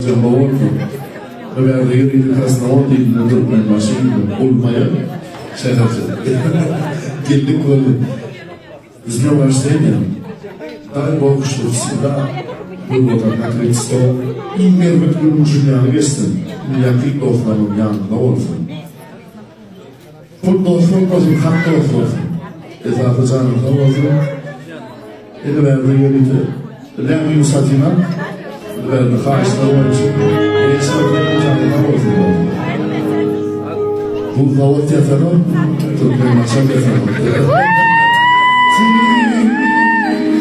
Jamboğlu, Ömer'de yürüyüp Krasnodar dilinde durmayan başlayınca olmaya şehirci. Geldik böyle. Bizimle başlayalım. Daha boğuşturusunda bu vatandaş Kristo ingelmek durmuşun yanı geçsin. Yaklık dostlarının yanında olsun. Çok dostum olsun, hak dost olsun. Etrafı canında olsun. Ömer'de yürüyüp Lemi Yusat'ına Ömer'de karşıda olsun. Eşrafının canında olsun. Bu hava tiyatronu Türkmen Maşak tiyatronu.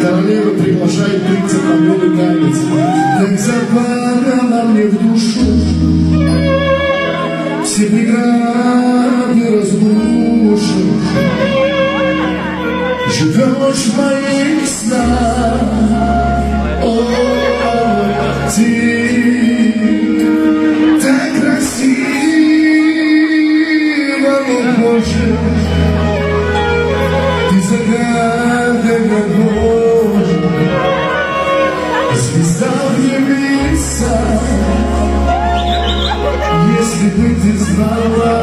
Королева приглашает принца на белый танец. Так запала мне в душу все преграды разрушил. Живешь в моих снах. О, ты так красива, но позже ты загадка ночь, звезда в небесах. Если бы ты знала,